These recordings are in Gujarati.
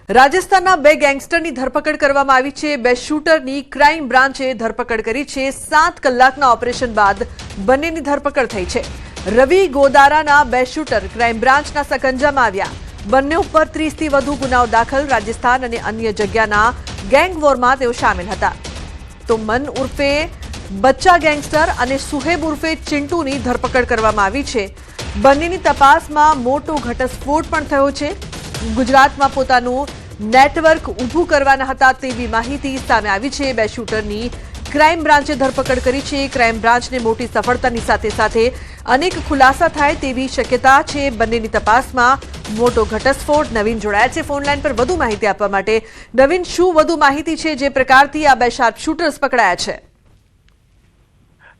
રાજસ્થાનના બે ગેંગસ્ટરની ધરપકડ કરવામાં આવી છે। બે શૂટરની ક્રાઇમ બ્રાન્ચે ધરપકડ કરી છે। 7 કલાકના ઓપરેશન બાદ બંનેની ધરપકડ થઈ છે। રવિ ગોદારાના બે શૂટર ક્રાઇમ બ્રાન્ચના સકંજામાં આવ્યા। બંને ઉપર 30થી વધુ ગુનાઓ દાખલ। રાજસ્થાન અને અન્ય જગ્યાના ગેંગ વોરમાં તેઓ સામેલ હતા। તો મન ઉર્ફે બચ્ચા ગેંગસ્ટર અને સુહેબ ઉર્ફે ચિંટુની ધરપકડ કરવામાં આવી છે। બંનેની તપાસમાં મોટો ઘટસ્ફોટ પણ થયો છે। ગુજરાતમાં પોતાનું નેટવર્ક ઊભું કરવાના હતા તેવી માહિતી સામે આવી છે। બે શૂટરની ક્રાઇમ બ્રાન્ચે ધરપકડ કરી છે। ક્રાઇમ બ્રાન્ચને મોટી સફળતાની સાથે સાથે અનેક ખુલાસા થાય તેવી શક્યતા છે। બંનેની તપાસમાં મોટો ઘટસ્ફોટ। નવીન જોડાયા છે ફોન લાઈન પર વધુ માહિતી આપવા માટે। નવીન, શું વધુ માહિતી છે જે પ્રકારથી આ બે શાર્પ શૂટર્સ પકડાયા છે?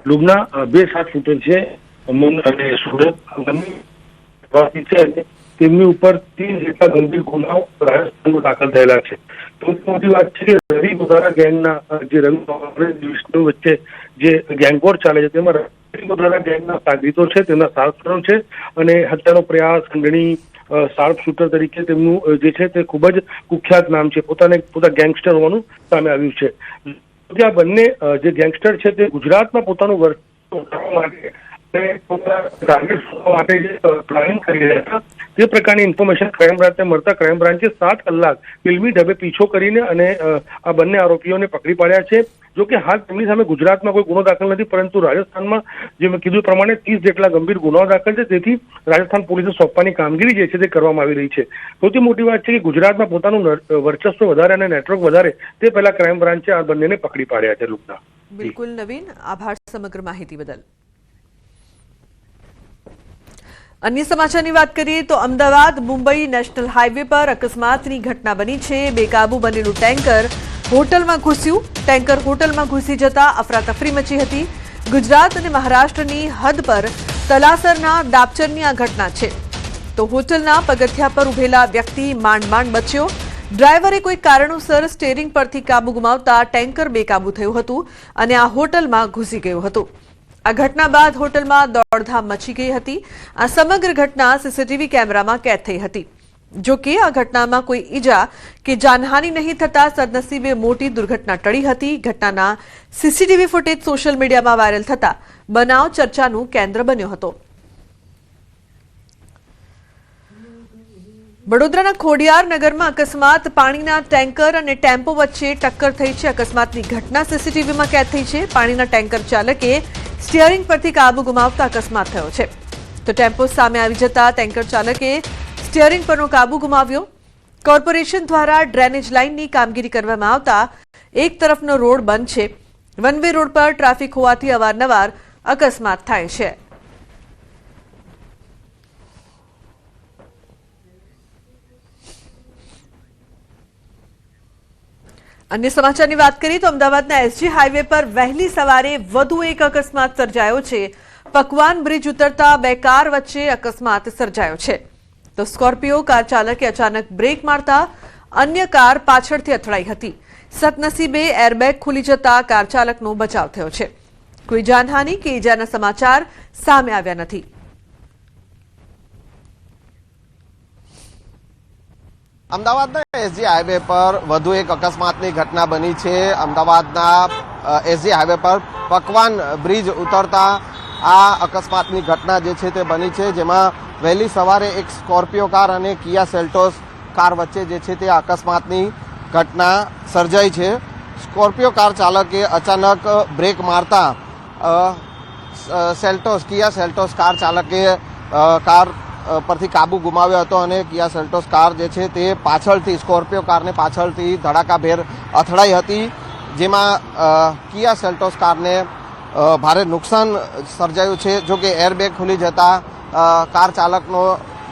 લુબના બે શાર્પ શૂટર છે, અમન અને સુરત છે। તેમની ઉપર 3 જેટલા ગંભીર ગુનાઓ રાજસ્થાનમાં દાખલ થયેલા છે। તો મોટી વાત છે કે રવિ ગોદારા ગેંગના જે રવિ વિષ્ણુ વચ્ચે જે ગેંગવોર ચાલે છે તેમાં રવિ ગોદારા ગેંગના સાગરીતો છે, તેમના શાર્પ છે અને હત્યાનો પ્રયાસ ખંડણી શાર્પ શૂટર તરીકે તેમનું જે છે તે ખૂબ જ કુખ્યાત નામ છે। પોતા ગેંગસ્ટર હોવાનું સામે આવ્યું છે। આ બંને જે ગેંગસ્ટર છે તે ગુજરાતમાં પોતાનું વર્ચસ્વ માટે ટાર્ગેટ માટે જે પ્લાનિંગ કરી રહ્યા હતા તે પ્રકારની ઇન્ફોર્મેશન ક્રાઇમ બ્રાન્ચને મળતા ક્રાઇમ બ્રાન્ચે 7 કલાક ફિલ્મી ઢબે પીછો કરીને અને આ બંને આરોપીઓને પકડી પાડ્યા છે। જો કે હાલ તેમની સામે ગુજરાતમાં કોઈ ગુનો દાખલ નથી, પરંતુ રાજસ્થાનમાં જે મેં કીધું પ્રમાણે 30 જેટલા ગંભીર ગુનાઓ દાખલ છે। તેથી રાજસ્થાન પોલીસે સોંપવાની કામગીરી જે છે તે કરવામાં આવી રહી છે। સૌથી મોટી વાત છે કે ગુજરાતમાં પોતાનું વર્ચસ્વ વધારે અને નેટવર્ક વધારે તે પહેલા ક્રાઇમ બ્રાન્ચે આ બંનેને પકડી પાડ્યા છે। લુકના બિલકુલ નવીન, આભાર સમગ્ર માહિતી બદલ। अन्य समाचारनी बात करिए तो अमदावाद मुंबई नेशनल हाईवे पर अकस्मातनी घटना बनी है। बेकाबू बनेलू टेंकर होटल में घुस्यु। टेंकर होटल में घुसी जता अफरातफरी मची हती। गुजरात और महाराष्ट्रनी हद पर तलासरना दापचरनी आ घटना है। तो होटलना पगथिया पर उभेला व्यक्ति मांड मांड बच्यो। ड्राइवरे कोई कारणोसर स्टेरिंग परथी काबू गुमावता टेंकर बेकाबू थयुं हतुं अने आ होटल में घुसी गयुं हतुं। आ घटना बाद होटल में दौड़धाम मची गई हती। आ समग्र घटना सीसीटीवी कैमरा में कैद थई हती। जो कि आ घटना में कोई ईजा के जानहानि नहीं थता सदनसीबे मोटी दुर्घटना टळी हती। घटनाना सीसीटीवी फूटेज सोशल मीडिया में वायरल थता बनाव चर्चानुं केन्द्र बन्यो हतो। वडोदराना खोडियार नगर में अकस्मात पाणीना टेंकर और टेम्पो वच्चे टक्कर थई छे। अकस्मातनी घटना सीसीटीवी में कैद थई छे। पाणीना टेंकर चालके स्टीयरिंग परथी काबू गुमावता अकस्मात थयो छे। तो टेम्पो सामे आवी जता टेंकर चालके स्टीयरिंग परनो काबू गुमाव्यो। कोर्पोरेशन द्वारा ड्रेनेज लाइननी कामगीरी करवामां आवता एक तरफनो रोड बंध छे। वन वे रोड पर ट्राफिक होवाथी अवारनवार अकस्मात थाय छे। अन्य समाचारनी बात करिए तो अमदावादना एसजी हाईवे पर वहेली सवारे वधु एक अकस्मात सर्जायो छे। पकवान ब्रिज उतरता बे कार वच्चे अकस्मात सर्जायो छे। तो स्कॉर्पियो कार चालके अचानक ब्रेक मारता अन्य कार पाछळथी અથડાઈ હતી। સદનસીબે એરબેગ ખુલી જતા કાર ચાલકનો બચાવ થયો છે। કોઈ જાનહાનિ કે ઈજાના સમાચાર સામે આવ્યા નથી। અમદાવાદના એસજી હાઈવે પર વધુ એક અકસ્માતની ઘટના બની છે। અમદાવાદના એસજી હાઈવે પર પકવાન બ્રિજ ઉતરતા આ અકસ્માતની ઘટના જે છે તે બની છે, જેમાં વહેલી સવારે એક સ્કોર્પિયો કાર અને કિયા સેલ્ટોસ કાર વચ્ચે જે છે તે અકસ્માતની ઘટના સર્જાઈ છે। સ્કોર્પિયો કાર ચાલકે અચાનક બ્રેક મારતા કિયા સેલ્ટોસ કાર ચાલકે કાર પરથી કાબુ ગુમાવ્યો હતો અને કિયા સેલ્ટોસ કાર જે છે તે પાછળથી સ્કોર્પિયો કારને પાછળથી ધડાકાભેર અથડાઈ હતી, જેમાં કિયા સેલ્ટોસ કારને ભારે નુકસાન સર્જાયું છે। જો કે એરબેગ ખુલી જતા કાર ચાલકનો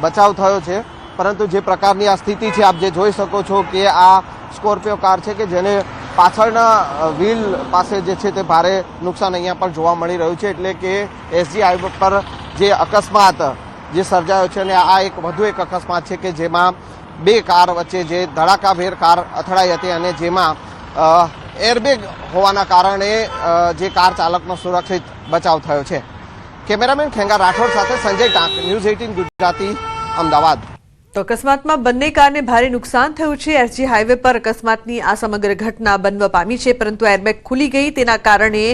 બચાવ થયો છે, પરંતુ જે પ્રકારની આ સ્થિતિ છે આપ જે જોઈ શકો છો કે આ સ્કોર્પિયો કાર છે કે જેને પાછળના વ્હીલ પાસે જે છે તે ભારે નુકસાન અહીંયા પર જોવા મળી રહ્યું છે। એટલે કે એસજી હાઈવે પર જે અકસ્માત જે સર્જાયો છે અને આ એક વધુ એક અકસ્માત છે કે જેમાં બે કાર વચ્ચે જે ધડાકાભેર કાર અથડાઈ હતી અને જેમાં એરબેગ હોવાના કારણે જે કાર ચાલકનો સુરક્ષિત બચાવ થયો છે। કેમેરામેન ખેંગા રાઠોડ સાથે સંજય ટાંક, ન્યૂઝ 18 ગુજરાતી, અમદાવાદ। તો અકસ્માતમાં બંને કારને ભારે નુકસાન થયું છે। એસજી હાઈવે પર અકસ્માતની આ સમગ્ર ઘટના બનવા પામી છે, પરંતુ એરબેગ ખુલી ગઈ તેના કારણે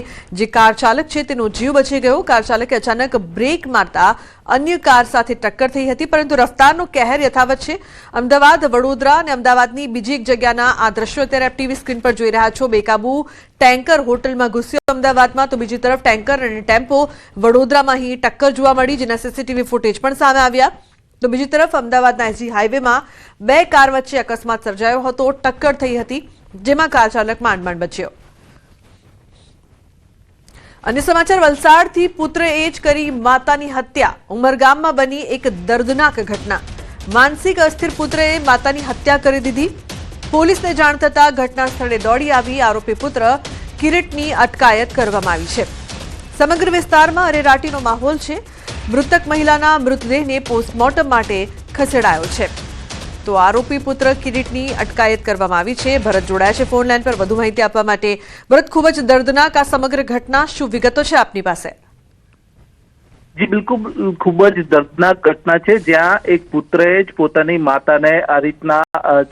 જે કાર ચાલક છે તેનો જીવ બચી ગયો। કાર ચાલકે અચાનક બ્રેક મારતા અન્ય કાર સાથે ટક્કર થઈ હતી, પરંતુ રફતારનો કહેર યથાવત છે। અમદાવાદ, વડોદરા અને અમદાવાદની બીજી એક જગ્યાના આ દ્રશ્યો અત્યારે આપ ટીવી સ્ક્રીન પર જોઈ રહ્યા છો। બેકાબુ ટેન્કર હોટલમાં ઘૂસ્યો અમદાવાદમાં, તો બીજી તરફ ટેન્કર અને ટેમ્પો વડોદરામાં અહીં ટક્કર જોવા મળી, જેના સીસીટીવી ફૂટેજ પણ સામે આવ્યા। તો બીજી તરફ અમદાવાદના એસજી હાઈવેમાં બે કાર વચ્ચે અકસ્માત સર્જાયો હતો, ટક્કર થઈ હતી, જેમાં કાર ચાલક માંડ બચ્યો। અન્ય સમાચાર, વલસાડથી પુત્રએ જ કરી માતાની હત્યા। ઉમરગામમાં બની એક દર્દનાક ઘટના। માનસિક અસ્થિર પુત્રએ માતાની હત્યા કરી દીધી। પોલીસને જાણ થતાં ઘટના સ્થળે દોડી આવી આરોપી પુત્ર કિરીટની અટકાયત કરવામાં આવી છે। સમગ્ર વિસ્તારમાં અરેરાટીનો માહોલ છે। મૃતક મહિલાના મૃતદેહને પોસ્ટમોર્ટમ માટે ખસેડાયો છે। તો આરોપી પુત્ર કિરીટની અટકાયત કરવામાં આવી છે। ભરત જોડાયા છે ફોન લાઈન પર વધુ માહિતી આપવા માટે। ભરત, ખૂબ જ દર્દનાક આ સમગ્ર ઘટના, શું વિગતો છે આપની પાસે? જી બિલકુલ, ખૂબ જ દર્દનાક ઘટના છે, જ્યાં એક પુત્રએ જ પોતાની માતાને આ રીતના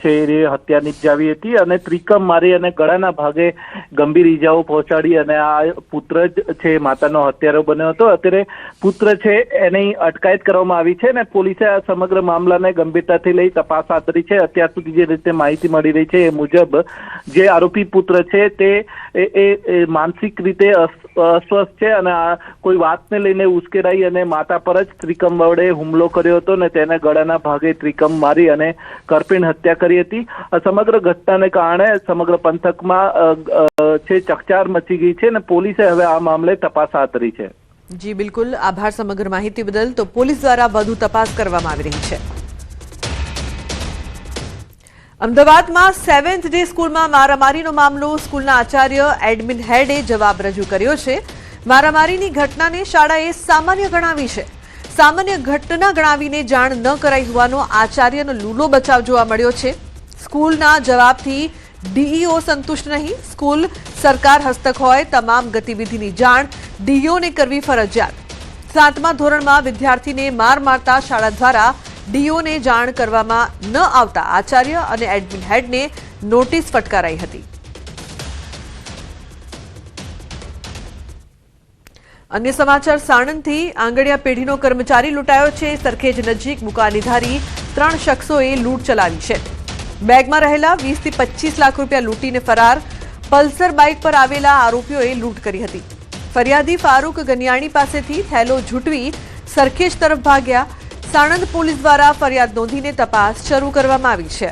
છે એ હત્યા નિપજાવી હતી અને ત્રિકમ મારી અને ગળાના ભાગે ગંભીર ઈજાઓ પહોંચાડી અને આ પુત્ર જ છે માતાનો હત્યારો બન્યો હતો। અત્યારે પુત્ર છે એની અટકાયત કરવામાં આવી છે અને પોલીસે આ સમગ્ર મામલાને ગંભીરતાથી લઈ તપાસ હાથ ધરી છે। અત્યાર સુધી જે રીતે માહિતી મળી રહી છે એ મુજબ જે આરોપી પુત્ર છે તે માનસિક રીતે અસ્વસ્થ છે અને આ કોઈ વાતને લઈને ઉશ્કેરાઈ અને માતા પર જ ત્રિકમ વડે હુમલો કર્યો હતો ને તેને ગળાના ભાગે ત્રિકમ મારી અને કરપીણ હત્યા કરી હતી। આ સમગ્ર ઘટનાને કારણે સમગ્ર પંથકમાં છે ચકચાર મચી ગઈ છે અને પોલીસે હવે આ મામલે તપાસ હાથ ધરી છે। જી બિલકુલ, આભાર સમગ્ર માહિતી બદલ। તો પોલીસ દ્વારા વધુ તપાસ કરવામાં આવી રહી છે। અમદાવાદમાં 7th ડે સ્કૂલમાં મારામારીનો મામલો। સ્કૂલના આચાર્ય એડમિન હેડે જવાબ રજૂ કર્યો છે। મારામારીની ઘટનાને શાળાએ સામાન્ય ગણાવી છે। સામાન્ય ઘટના ગણાવીને જાણ ન કરાઈ હોવાનો આચાર્યનો લૂલો બચાવ જોવા મળ્યો છે। સ્કૂલના જવાબથી ડીઈઓ સંતુષ્ટ નહીં। સ્કૂલ સરકાર હસ્તક હોય તમામ ગતિવિધિની જાણ ડીઈઓને કરવી ફરજિયાત। 7મા ધોરણમાં વિદ્યાર્થીને માર મારતા શાળા દ્વારા ડીઓને જાણ કરવામાં ન આવતા આચાર્ય અને એડમિન હેડને નોટિસ ફટકારાઈ હતી। અન્ય સમાચાર, સાણંદથી આંગણિયા પેઢીનો કર્મચારી લૂંટાયો છે। સરખેજ નજીક બુકાનીધારી 3 શખ્સોએ લૂંટ ચલાવી છે। બેગમાં રહેલા 20 થી 25 લાખ રૂપિયા લૂંટીને ફરાર। પલ્સર બાઇક પર આવેલા આરોપીઓએ લૂંટ કરી હતી। ફરિયાદી ફારૂક ગનિયાણી પાસેથી થેલો ઝૂંટવી સરખેજ તરફ ભાગ્યા। સાણંદ પોલીસ દ્વારા ફરિયાદ નોંધીને તપાસ શરૂ કરવામાં આવી છે।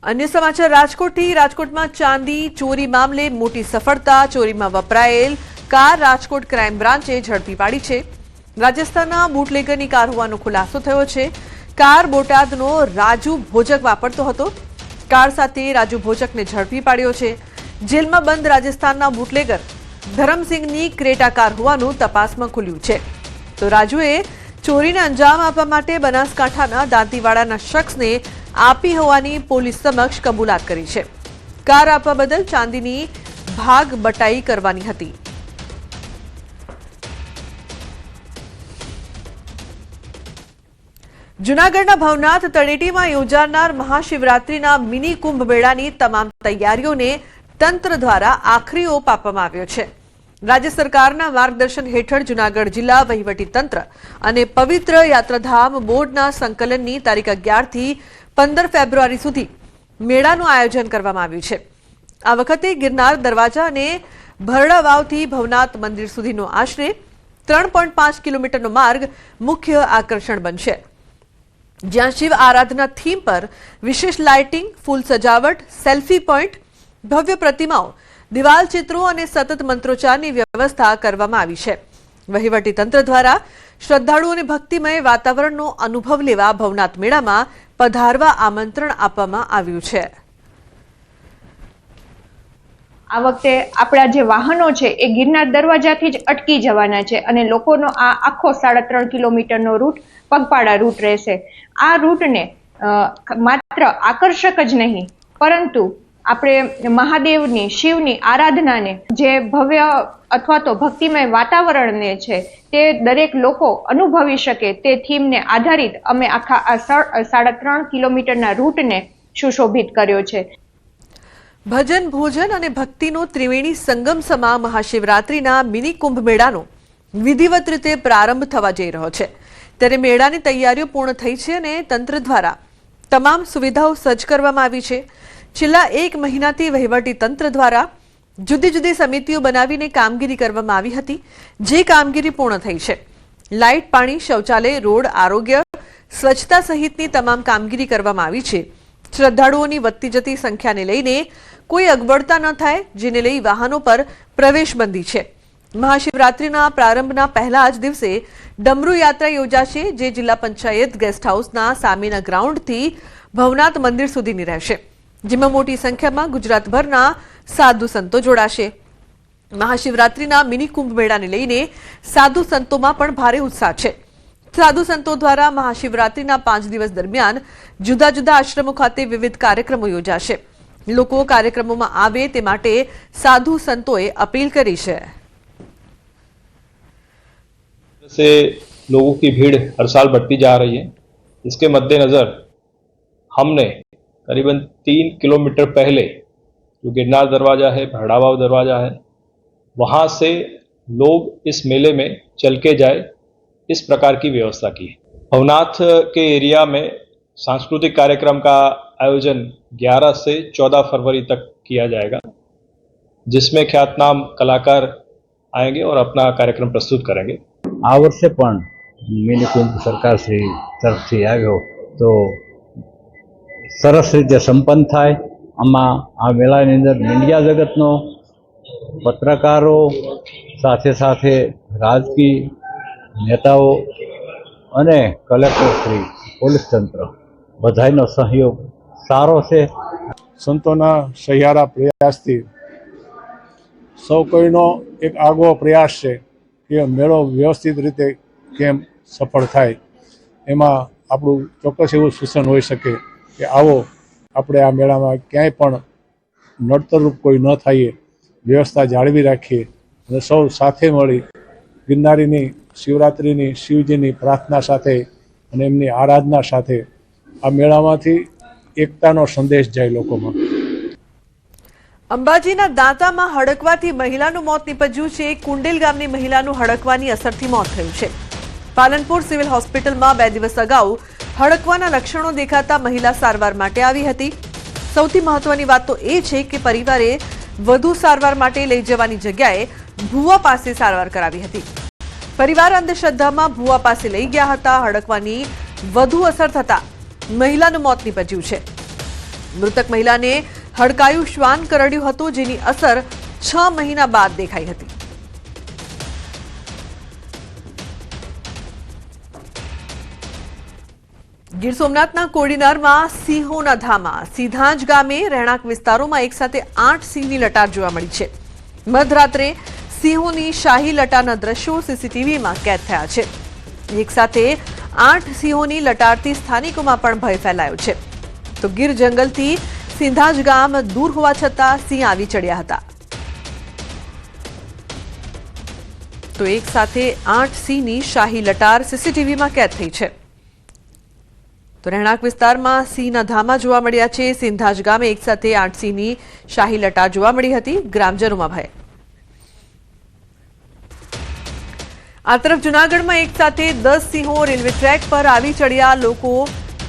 અન્ય સમાચાર, રાજકોટમાં ચાંદી ચોરી મામલે મોટી સફળતા। ચોરીમાં વપરાયેલ કાર રાજકોટ ક્રાઇમ બ્રાન્ચે ઝડપી પાડી છે। રાજસ્થાનના બુટલેગરની કાર હોવાનો ખુલાસો થયો છે। કાર બોટાદનો રાજુ ભોજક વાપરતો હતો। કાર સાથે રાજુ ભોજકને ઝડપી પાડ્યો છે। જેલમાં બંધ રાજસ્થાનના બુટલેગર ધરમસિંહની ક્રેટા કાર હોવાનું તપાસમાં ખુલ્યું છે। તો રાજુએ ચોરીને અંજામ આપવા માટે બનાસકાંઠાના દાંતીવાડાના શખ્સને આપી હોવાની પોલીસ સમક્ષ કબૂલાત કરી છે। કાર આપવા બદલ ચાંદીની ભાગ બટાઈ કરવાની હતી। જૂનાગઢના ભવનાથ તળેટીમાં યોજાનાર મહાશિવરાત્રીના મિની કુંભ મેળાની તમામ તૈયારીઓને તંત્ર દ્વારા આખરી ઓપ આપવામાં આવ્યો છે। રાજ્ય સરકારના માર્ગદર્શન હેઠળ જૂનાગઢ જિલ્લા વહીવટી તંત્ર અને પવિત્ર યાત્રાધામ બોર્ડના સંકલનની તારીખ 11 થી 15 ફેબ્રુઆરી સુધી મેળાનું આયોજન કરવામાં આવ્યું છે। આ વખતે ગિરનાર દરવાજા અને ભરડા વાવથી ભવનાથ મંદિર સુધીનો આશરે 3.5 કિલોમીટરનો માર્ગ મુખ્ય આકર્ષણ બનશે, જ્યાં શિવ આરાધના થીમ પર વિશેષ લાઇટિંગ, ફૂલ સજાવટ, સેલ્ફી પોઈન્ટ, ભવ્ય પ્રતિમાઓ, દિવાલ ચિત્રો અને સતત મંત્રોચ્ચારની વ્યવસ્થા કરવામાં આવી છે। વહીવટી તંત્ર દ્વારા શ્રદ્ધાળુઓને ભક્તિમય વાતાવરણનો અનુભવ લેવા ભવનાથ મેળામાં પધારવા આમંત્રણ આપવામાં આવ્યું છે। આ વખતે આપણા જે વાહનો છે એ ગિરનાર દરવાજાથી જ અટકી જવાના છે અને લોકોનો આ આખો 3.5 કિલોમીટરનો રૂટ પગપાળા રૂટ રહેશે। આ રૂટને માત્ર આકર્ષક જ નહીં પરંતુ આપણે મહાદેવની શિવની આરાધનાને જે ભવ્ય અથવા તો ભક્તિમય વાતાવરણને છે તે દરેક લોકો અનુભવી શકે તે થીમને આધારિત અમે આખા આ 3.5 કિલોમીટરના રૂટને સુશોભિત કર્યો છે. ભજન ભોજન અને ભક્તિનો ત્રિવેણી સંગમ સમા મહાશિવરાત્રિના મિની કુંભ મેળાનો વિધિવત રીતે પ્રારંભ થવા જઈ રહ્યો છે. ત્યારે મેળાની તૈયારીઓ પૂર્ણ થઈ છે અને તંત્ર દ્વારા તમામ સુવિધાઓ સજ્જ કરવામાં આવી છે. છેલ્લા 1 મહિનાથી વહીવટી તંત્ર દ્વારા જુદી જુદી સમિતિઓ બનાવીને કામગીરી કરવામાં આવી હતી, જે કામગીરી પૂર્ણ થઈ છે. લાઇટ, પાણી, શૌચાલય, રોડ, આરોગ્ય, સ્વચ્છતા સહિતની તમામ કામગીરી કરવામાં આવી છે. શ્રદ્ધાળુઓની વધતી જતી સંખ્યાને લઈને કોઈ અગવડતા ન થાય, જેને લઈ વાહનો પર પ્રવેશબંધી છે. મહાશિવરાત્રિના પ્રારંભના પહેલા જ દિવસે ડમરૂ યાત્રા યોજાશે, જે જિલ્લા પંચાયત ગેસ્ટ હાઉસના સામેના ગ્રાઉન્ડથી ભવનાથ મંદિર સુધીની રહેશે, જેમાં મોટી સંખ્યામાં ગુજરાતભરના સાધુ સંતો જોડાશે. મહાશિવરાત્રિના મિની કુંભ મેળાને લઈને સાધુ સંતોમાં પણ ભારે ઉત્સાહ છે. સાધુ સંતો દ્વારા મહાશિવરાત્રિના 5 દિવસ દરમિયાન જુદા જુદા આશ્રમો ખાતે વિવિધ કાર્યક્રમો યોજાશે. લોકો કાર્યક્રમોમાં આવે તે માટે સાધુ સંતોએ અપીલ કરી છે. से लोगों की भीड़ हर साल बढ़ती जा रही है. इसके मद्देनजर हमने करीबन 3 किलोमीटर पहले जो गिरनार दरवाजा है, भरड़ावाव दरवाजा है, वहाँ से लोग इस मेले में चल के जाए, इस प्रकार की व्यवस्था की है. भवनाथ के एरिया में सांस्कृतिक कार्यक्रम का आयोजन 11 से 14 फरवरी तक किया जाएगा, जिसमें ख्यातनाम कलाकार आएंगे और अपना कार्यक्रम प्रस्तुत करेंगे. આ વર્ષે પણ મિની કુંભ સરકારશ્રી તરફથી આવ્યો તો સરસ રીતે સંપન્ન થાય. આમાં આ મેળાની અંદર મીડિયા જગતનો, પત્રકારો, સાથે સાથે રાજકીય નેતાઓ અને કલેક્ટરશ્રી, પોલીસ તંત્ર બધાનો સહયોગ સારો છે. સંતોના સહિયારા પ્રયાસથી સૌ કોઈનો એક આગવો પ્રયાસ છે કે મેળો વ્યવસ્થિત રીતે કેમ સફળ થાય. એમાં આપણું ચોક્કસ એવું સૂચન હોઈ શકે કે આવો આપણે આ મેળામાં ક્યાંય પણ નડતરરૂપ કોઈ ન થઈએ, વ્યવસ્થા જાળવી રાખીએ અને સૌ સાથે મળી ગિરનારીની શિવરાત્રિની શિવજીની પ્રાર્થના સાથે અને એમની આરાધના સાથે આ મેળામાંથી એકતાનો સંદેશ જાય લોકોમાં. અંબાજીના દાંતામાં હડકવાથી મહિલાનું મોત નીપજ્યું છે. કુંડેલ ગામની મહિલાનું હડકવાની અસરથી મોત થયું છે. પાલનપુર સિવિલ હોસ્પિટલમાં 2 દિવસ અગાઉ હડકવાના લક્ષણો દેખાતા મહિલા સારવાર માટે આવી હતી. સૌથી મહત્વની વાત તો એ છે કે પરિવારે વધુ સારવાર માટે લઈ જવાની જગ્યાએ ભુવા પાસે સારવાર કરાવી હતી. પરિવાર અંધશ્રદ્ધામાં ભુવા પાસે લઈ ગયા હતા. હડકવાની વધુ અસર થતા મહિલાનું મોત નીપજ્યું છે. મૃતક મહિલાને હડકાયું શ્વાન કરડ્યું હતું, જેની અસર 6 મહિના બાદ દેખાઈ હતી. ગીર સોમનાથના કોડીનારમાં સિંહોના ધામા સીધાંજ ગામે રહેણાંક વિસ્તારોમાં એકસાથે 8 સિંહની લટાર જોવા મળી છે. મધરાત્રે સિંહોની શાહી લટારના દ્રશ્યો સીસીટીવીમાં કેદ થયા છે. એકસાથે 8 સિંહોની લટારથી સ્થાનિકોમાં પણ ભય ફેલાયો છે. તો ગીર જંગલથી સિંધાજ ગામ દૂર હોવા છતાં સિંહ આવી ચડ્યા હતા. તો એક સાથે 8 સિંહની શાહી લટાર સીસીટીવીમાં કેદ થઈ છે. તો રહેણાંક વિસ્તારમાં સિંહના ધામા જોવા મળ્યા છે. સિંધાજ ગામે એક સાથે 8 સિંહની શાહી લટાર જોવા મળી હતી. ગ્રામજનોમાં ભય. આ તરફ જૂનાગઢમાં એક સાથે 10 સિંહો રેલવે ટ્રેક પર આવી ચડ્યા. લોકો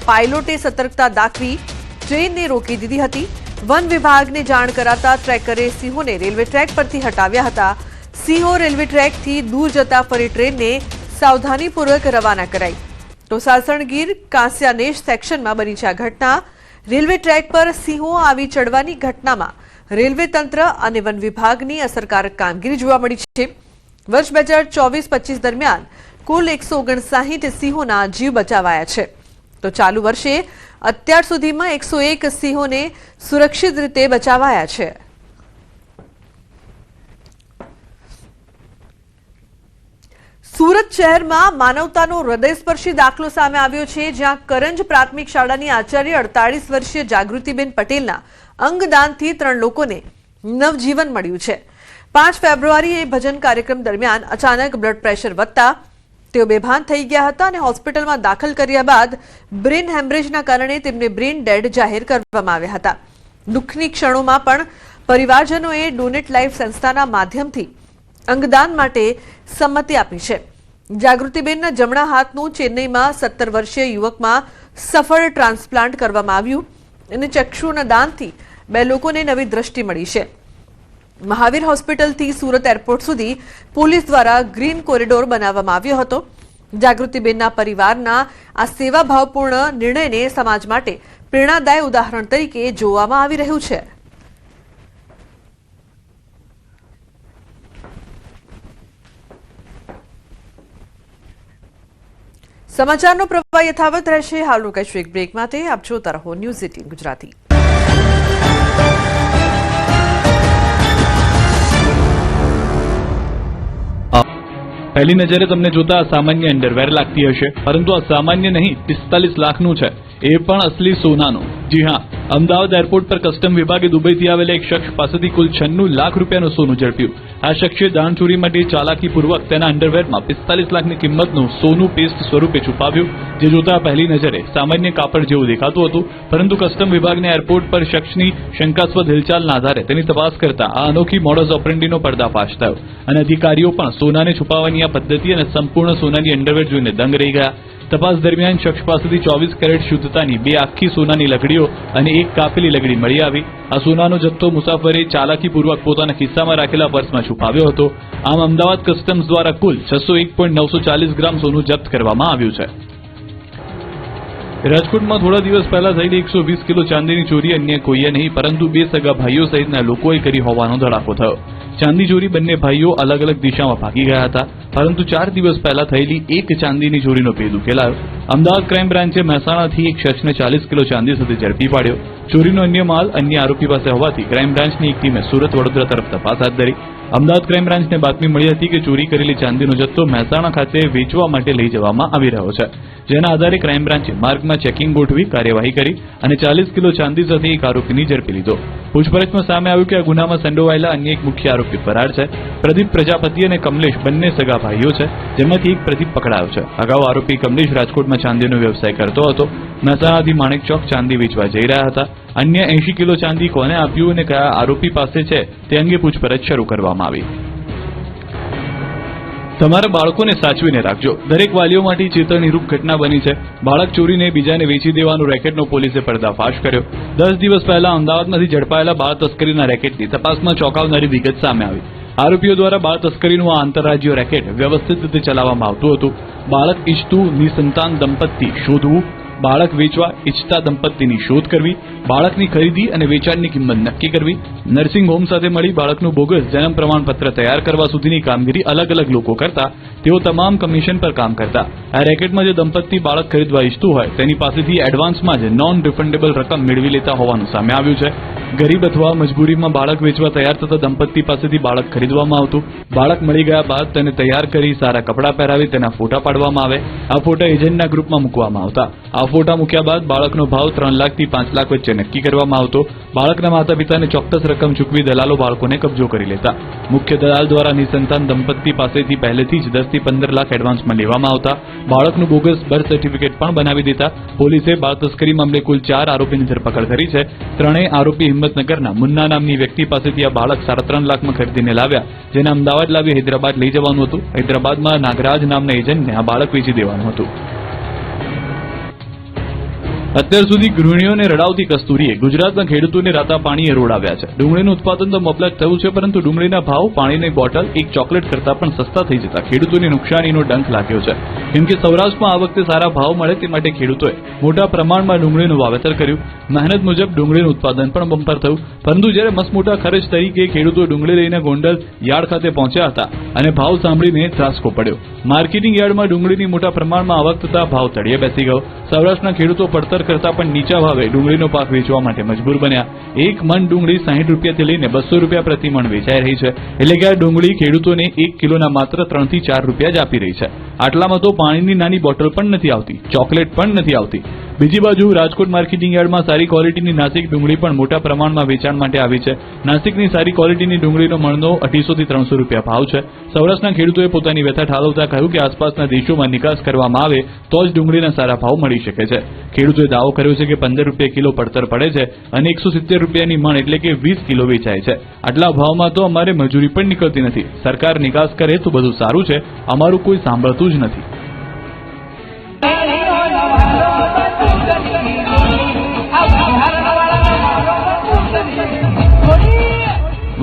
પાયલોટે સતર્કતા દાખવી ટ્રેનને રોકી દીધી હતી. વન વિભાગને જાણ કરાતા ટ્રેકરે સિંહોને રેલવે ટ્રેક પરથી હટાવ્યા હતા. સિંહો રેલવે ટ્રેકથી દૂર જતા ફરી ટ્રેનને સાવધાનીપૂર્વક રવાના કરાઈ. તો સાસણગીર કાંસ્યાનેશ સેક્શનમાં બની છે આ ઘટના. રેલવે ટ્રેક પર સિંહો આવી ચડવાની ઘટનામાં રેલવે તંત્ર અને વન વિભાગની અસરકારક કામગીરી જોવા મળી છે. વર્ષ 2024-25 દરમિયાન કુલ 159 સિંહોના જીવ બચાવાયા છે. તો ચાલુ વર્ષે અત્યાર સુધીમાં 101 સિંહોને સુરક્ષિત રીતે બચાવાયા છે. સુરત શહેરમાં માનવતાનો હૃદયસ્પર્શી દાખલો સામે આવ્યો છે, જ્યાં કરંજ પ્રાથમિક શાળાની આચાર્ય 48 વર્ષીય જાગૃતિબેન પટેલના અંગદાનથી 3 લોકોને નવજીવન મળ્યું છે. 5 ફેબ્રુઆરીએ ભજન કાર્યક્રમ દરમિયાન અચાનક બ્લડ પ્રેશર વધતા તેઓ બેભાન થઈ ગયા હતા અને હોસ્પિટલમાં દાખલ કર્યા બાદ બ્રેન હેમરેજના કારણે તેમને બ્રેન ડેડ જાહેર કરવામાં આવ્યા હતા. દુઃખની ક્ષણોમાં પણ પરિવારજનોએ ડોનેટ લાઈફ સંસ્થાના માધ્યમથી અંગદાન માટે સંમતિ આપી છે. જાગૃતિબેનના જમણા હાથનું ચેન્નઈમાં 17 વર્ષીય યુવકમાં સફળ ટ્રાન્સપ્લાન્ટ કરવામાં આવ્યું અને ચક્ષુના દાનથી 2 લોકોને નવી દ્રષ્ટિ મળી છે. મહાવીર હોસ્પિટલથી સુરત એરપોર્ટ સુધી પોલીસ દ્વારા ગ્રીન કોરિડોર બનાવવામાં આવ્યો હતો. જાગૃતિબેનના પરિવારના આ સેવાભાવપૂર્ણ નિર્ણયને સમાજ માટે પ્રેરણાદાયક ઉદાહરણ તરીકે જોવામાં આવી રહ્યું છે. સમાચારનો પ્રવાહ યથાવત રહેશે. હાલનું કહીશું એક બ્રેક માટે. આપ જોતા રહો ન્યૂઝ 18 ગુજરાતી. પહેલી નજરે તમને જોતા સામાન્ય અંડરવેર લાગતી હશે, પરંતુ આ સામાન્ય નહીં, 45 લાખનું છે, એ પણ અસલી સોનાનું. જી હા, અમદાવાદ એરપોર્ટ પર કસ્ટમ વિભાગે દુબઈથી આવેલા એક શખ્સ પાસેથી કુલ 96 લાખ રૂપિયાનું સોનું ઝડપ્યું. આ શખ્સે દાણચોરી માટે ચાલાકીપૂર્વક તેના અંડરવેરમાં 45 લાખની કિંમતનું સોનું પેસ્ટ સ્વરૂપે છુપાવ્યું, જે જોતા પહેલી નજરે સામાન્ય કાપડ જેવું દેખાતું હતું, પરંતુ કસ્ટમ વિભાગને એરપોર્ટ પર શખ્સની શંકાસ્પદ હિલચાલના આધારે તેની તપાસ કરતા આ અનોખી મોડસ ઓપરેન્ડીનો પર્દાફાશ થયો અને અધિકારીઓ પણ સોનાને છુપાવવાની આ પદ્ધતિ અને સંપૂર્ણ સોનાની અંડરવેર જોઈને દંગ રહી ગયા. તપાસ દરમિયાન શખ્સ પાસેથી 24 કેરેટ શુદ્ધતાની 2 આખી સોનાની લકડીઓ અને 1 કાપેલી લકડી મળી આવી. આ સોનાનો જથ્થો મુસાફરે ચાલાકીપૂર્વક પોતાના ખિસ્સામાં રાખેલા પર્સમાં છુપાવ્યો હતો. આમ અમદાવાદ કસ્ટમ્સ દ્વારા કુલ 601.940 ગ્રામ સોનું જપ્ત કરવામાં આવ્યું છે. રાજકોટમાં થોડા દિવસ પહેલા થયેલી 120 કિલો ચાંદીની ચોરી અન્ય કોઈએ નહીં પરંતુ 2 સગા ભાઈઓ સહિતના લોકોએ કરી હોવાનો ધડાકો થયો. ચાંદી ચોરી બંને ભાઈઓ અલગ અલગ દિશામાં ભાગી ગયા હતા, પરંતુ 4 દિવસ પહેલા થયેલી એક ચાંદીની ચોરીનો ભેદ ઉકેલાયો. અમદાવાદ ક્રાઇમ બ્રાન્ચે મહેસાણાથી એક શખ્સને 40 કિલો ચાંદી સાથે ઝડપી પાડ્યો. ચોરીનો અન્ય માલ અન્ય આરોપી પાસે હોવાથી ક્રાઇમ બ્રાન્ચની એક ટીમે સુરત વડોદરા તરફ તપાસ હાથ ધરી. અમદાવાદ ક્રાઇમ બ્રાન્ચને બાતમી મળી હતી કે ચોરી કરેલી ચાંદીનો જથ્થો મહેસાણા ખાતે વેચવા માટે લઈ જવામાં આવી રહ્યો છે, જેના આધારે ક્રાઇમ બ્રાન્ચે માર્ગમાં ચેકિંગ ગોઠવી કાર્યવાહી કરી અને 40 કિલો ચાંદી સાથે એક આરોપીની ઝડપી લીધો. પૂછપરછમાં સામે આવ્યું કે આ ગુનામાં સંડોવાયેલા અન્ય એક મુખ્ય આરોપી ફરાર છે. પ્રદીપ પ્રજાપતિ અને કમલેશ બંને સગા ભાઈઓ છે, જેમાંથી એક પ્રદીપ પકડાયો છે. અગાઉ આરોપી કમલેશ રાજકોટમાં ચાંદીનો વ્યવસાય કરતો હતો. મહેસાણાથી માણેક ચોક ચાંદી વેચવા જઈ રહ્યા હતા. અન્ય 80 કિલો ચાંદી કોને આપ્યું અને કયા આરોપી પાસે છે તે અંગે પૂછપરછ શરૂ કરવામાં આવી. તમારા બાળકોને સાચવીને રાખજો. દરેક વાલીઓ માટે ચેતવણીરૂપ ઘટના બની છે. બાળક ચોરીને બીજાને વેચી દેવાનો રેકેટનો પોલીસે પર્દાફાશ કર્યો. 10 દિવસ પહેલા અમદાવાદમાંથી ઝડપાયેલા બાળ તસ્કરીના રેકેટની તપાસમાં ચોંકાવનારી વિગત સામે આવી. આરોપીઓ દ્વારા બાળ તસ્કરીનું આ આંતરરાજ્ય રેકેટ વ્યવસ્થિત રીતે ચલાવવામાં આવતું હતું. બાળક ઈચ્છતું નિસંતાન દંપતી શોધવું, બાળક વેચવા ઈચ્છતા દંપતીની શોધ કરવી, બાળકની ખરીદી અને વેચાણની કિંમત નક્કી કરવી, નર્સિંગ હોમ સાથે મળી બાળકનું બોગસ જન્મ પ્રમાણપત્ર તૈયાર કરવા સુધીની કામગીરી અલગ અલગ લોકો કરતા. તેઓ તમામ કમિશન પર કામ કરતા. આ રેકેટમાં જે દંપતી બાળક ખરીદવા ઈચ્છતું હોય તેની પાસેથી એડવાન્સમાં જ નોન રિફંડેબલ રકમ મેળવી લેતા હોવાનું સામે આવ્યું છે. ગરીબ અથવા મજબૂરીમાં બાળક વેચવા તૈયાર થતા દંપતી પાસેથી બાળક ખરીદવામાં આવતું. બાળક મળી ગયા બાદ તેને તૈયાર કરી સારા કપડાં પહેરાવી તેના ફોટા પાડવામાં આવે. આ ફોટા એજન્ટના ગ્રુપમાં મૂકવામાં આવતા. આ ફોટા મૂક્યા બાદ બાળકનો ભાવ 3 લાખથી 5 લાખ વચ્ચે નક્કી કરવામાં આવતો. બાળકના માતા પિતાને ચોક્કસ રકમ ચૂકવી દલાલો બાળકોને કબજો કરી લેતા. મુખ્ય દલાલ દ્વારા નિસંતાન દંપતી પાસેથી પહેલેથી જ 10 થી 15 લાખ એડવાન્સમાં લેવામાં આવતા. બાળકનું બોગસ બર્થ સર્ટિફિકેટ પણ બનાવી દેતા. પોલીસે બાળ તસ્કરી મામલે કુલ 4 આરોપીની ધરપકડ કરી છે. ત્રણેય આરોપી હિંમતનગરના મુન્ના નામની વ્યક્તિ પાસેથી આ બાળક 3.5 લાખમાં ખરીદીને લાવ્યા, જેને અમદાવાદ લાવી હૈદરાબાદ લઈ જવાનું હતું. હૈદરાબાદમાં નાગરાજ નામના એજન્ટને આ બાળક વેચી દેવાનું હતું. અત્યાર સુધી ગૃહિણીઓને રડાવતી કસ્તુરીએ ગુજરાતના ખેડૂતોને રાતા પાણીએ રોડાવ્યા છે. ડુંગળીનું ઉત્પાદન તો મબલક થયું છે, પરંતુ ડુંગળીના ભાવ પાણીની બોટલ એક ચોકલેટ કરતાં પણ સસ્તા થઈ જતા ખેડૂતોની નુકસાનીનો ડંખ લાગ્યો છે. કેમ કે સૌરાષ્ટ્રમાં આ વખતે સારા ભાવ મળે તે માટે ખેડૂતોએ મોટા પ્રમાણમાં ડુંગળીનું વાવેતર કર્યું. મહેનત મુજબ ડુંગળીનું ઉત્પાદન પણ બમ્પર થયું, પરંતુ જ્યારે મસમોટા ખર્ચ તરીકે ખેડૂતો ડુંગળી લઈને ગોંડલ યાર્ડ ખાતે પહોંચ્યા હતા અને ભાવ સાંભળીને ત્રાસકો પડ્યો. માર્કેટિંગ યાર્ડમાં ડુંગળીની મોટા પ્રમાણમાં આવક થતા ભાવ તળિયે બેસી ગયો. સૌરાષ્ટ્રના ખેડૂતો પડતર કરતા પણ નીચા ભાવે ડુંગળીનો પાક વેચવા માટે મજબૂર બન્યા. એક મણ ડુંગળી 60 રૂપિયાથી લઈને 200 રૂપિયા પ્રતિ મણ વેચાઈ રહી છે. એટલે કે આ ડુંગળી ખેડૂતોને 1 કિલોના માત્ર 3 થી 4 રૂપિયા જ આપી રહી છે. આટલામાં તો પાણીની નાની બોટલ પણ નથી આવતી, ચોકલેટ પણ નથી આવતી. બીજી બાજુ રાજકોટ માર્કેટિંગ યાર્ડમાં સારી ક્વોલિટીની નાસિક ડુંગળી પણ મોટા પ્રમાણમાં વેચાણ માટે આવી છે. નાસિકની સારી ક્વોલિટીની ડુંગળીનો મણનો 250 થી 300 રૂપિયા ભાવ છે. સૌરાષ્ટ્રના ખેડૂતોએ પોતાની વ્યથા ઠાલવતા કહ્યું કે આસપાસના દેશોમાં નિકાસ કરવામાં આવે તો જ ડુંગળીના સારા ભાવ મળી શકે છે. ખેડૂતોએ દાવો કર્યો છે કે 15 રૂપિયા કિલો પડતર પડે છે અને 170 રૂપિયાની મણ એટલે કે 20 કિલો વેચાય છે. આટલા ભાવમાં તો અમારે મજૂરી પણ નીકળતી નથી. સરકાર નિકાસ કરે તો બધું સારું છે, અમારું કોઈ સાંભળતું જ નથી.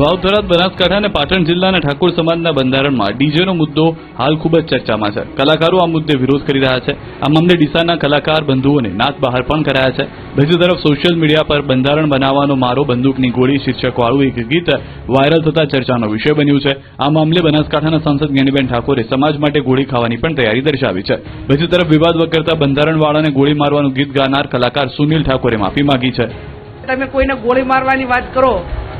વાવ-થરાદ, બનાસકાંઠા અને પાટણ જિલ્લાના ઠાકોર સમાજના બંધારણમાં ડીજેનો મુદ્દો હાલ ખૂબ જ ચર્ચામાં છે. કલાકારો આ મુદ્દે વિરોધ કરી રહ્યા છે. આ મામલે ડીસાના કલાકાર બંધુઓને નાથ બહાર પણ કરાયા છે. બીજી તરફ સોશિયલ મીડિયા પર બંધારણ બનાવવાનો મારો બંદૂકની ગોળી શીર્ષકવાળું એક ગીત વાયરલ થતા ચર્ચાનો વિષય બન્યું છે. આ મામલે બનાસકાંઠાના સાંસદ જ્ઞાનીબેન ઠાકોરે સમાજ માટે ગોળી ખાવાની પણ તૈયારી દર્શાવી છે. બીજી તરફ વિવાદ વકરતા બંધારણવાળાને ગોળી મારવાનું ગીત ગાનાર કલાકાર સુનિલ ઠાકોરે માફી માંગી છે. તમે કોઈને ગોળી મારવાની વાત કરો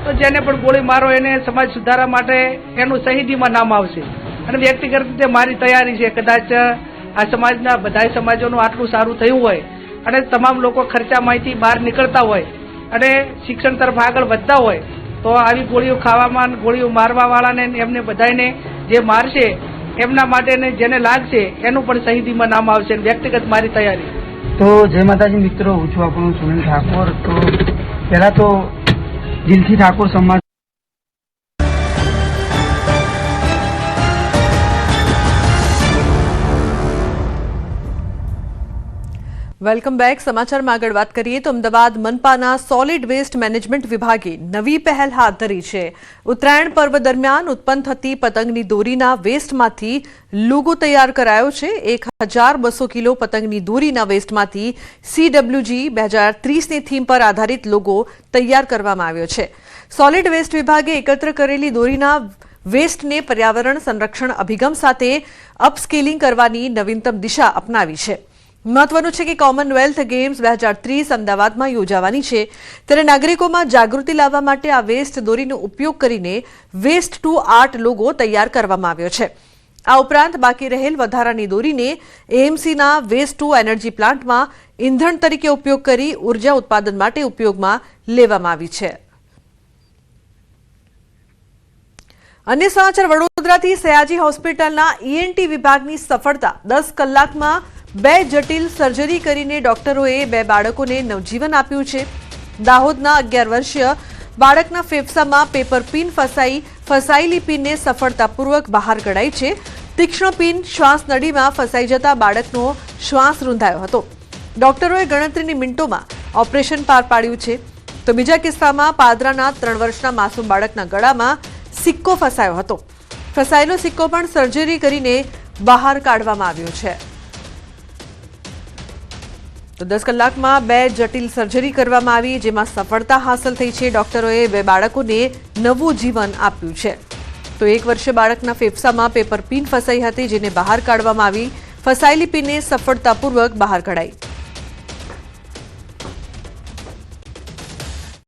તો જેને પણ ગોળી મારો એને સમાજ સુધારા માટે એનું શહીદીમાં નામ આવશે. અને વ્યક્તિગત રીતે મારી તૈયારી છે, કદાચ આ સમાજના બધા સમાજોનું આટલું સારું થયું હોય અને તમામ લોકો ખર્ચામાંથી બહાર નીકળતા હોય અને શિક્ષણ તરફ આગળ વધતા હોય તો આવી ગોળીઓ ખાવામાં, ગોળીઓ મારવા વાળાને એમને બધાને જે મારશે એમના માટે જેને લાગશે એનું પણ શહીદીમાં નામ આવશે. વ્યક્તિગત મારી તૈયારી. તો જય માતાજી મિત્રો, હું છું આપણું સુનિલ ઠાકોર. તો પહેલા તો દિલથી ઠાકોર સમાજ વેલકમ બેક. સમાચારમાં આગળ વાત કરીએ તો અમદાવાદ મનપાના સોલિડ વેસ્ટ મેનેજમેન્ટ વિભાગે નવી પહેલ હાથ ધરી છે. ઉત્તરાયણ પર્વ દરમિયાન ઉત્પન્ન થતી પતંગની દોરીના વેસ્ટમાંથી લોગો તૈયાર કરાયો છે. 1200 કિલો પતંગની દોરીના વેસ્ટમાંથી CWG 2030ની થીમ પર આધારિત લોગો તૈયાર કરવામાં આવ્યો છે. સોલિડ વેસ્ટ વિભાગે એકત્ર કરેલી દોરીના વેસ્ટને પર્યાવરણ સંરક્ષણ અભિગમ સાથે અપસ્કેલિંગ કરવાની નવીનતમ દિશા અપનાવી છે. મહત્વનું છે કે કોમનવેલ્થ ગેમ્સ 2030 અમદાવાદમાં યોજાવાની છે, ત્યારે નાગરિકોમાં જાગૃતિ લાવવા માટે આ વેસ્ટ દોરીનો ઉપયોગ કરીને વેસ્ટ ટુ આર્ટ લોગો તૈયાર કરવામાં આવ્યો છે. આ ઉપરાંત બાકી રહેલ વધારાની દોરીને AMCના વેસ્ટ ટુ એનર્જી પ્લાન્ટમાં ઇંધણ તરીકે ઉપયોગ કરી ઉર્જા ઉત્પાદન માટે ઉપયોગમાં લેવામાં આવી છે. અન્ય સમાચાર વડોદરાથી. સયાજી હોસ્પિટલના ENT વિભાગની સફળતા. 10 કલાકમાં 2 જટિલ સર્જરી કરીને ડોક્ટરોએ 2 બાળકોને નવજીવન આપ્યું છે. દાહોદના 11 વર્ષીય બાળકના ફેફસામાં પેપર પિન ફસાયેલી પિનને સફળતાપૂર્વક બહાર કઢાઈ છે. તીક્ષ્ણ પિન શ્વાસ નળીમાં ફસાઈ જતા બાળકનો શ્વાસ રૂંધાયો હતો. ડોક્ટરોએ ગણતરીની મિનિટોમાં ઓપરેશન પાર પાડ્યું છે. તો બીજા કિસ્સામાં પાદરાના 3 વર્ષના માસૂમ બાળકના ગળામાં સિક્કો ફસાયો હતો. ફસાયેલો સિક્કો પણ સર્જરી કરીને બહાર કાઢવામાં આવ્યો છે. તો 10 કલાકમાં 2 જટિલ સર્જરી કરવામાં આવી, જેમાં સફળતા હાંસલ થઈ છે. ડોક્ટરોએ 2 બાળકોને નવું જીવન આપ્યું છે. તો 1 વર્ષીય બાળકના ફેફસામાં પેપર પિન ફસાઈ હતી, જેને બહાર કાઢવામાં આવી. ફસાયેલી પિનને સફળતાપૂર્વક બહાર કઢાઈ.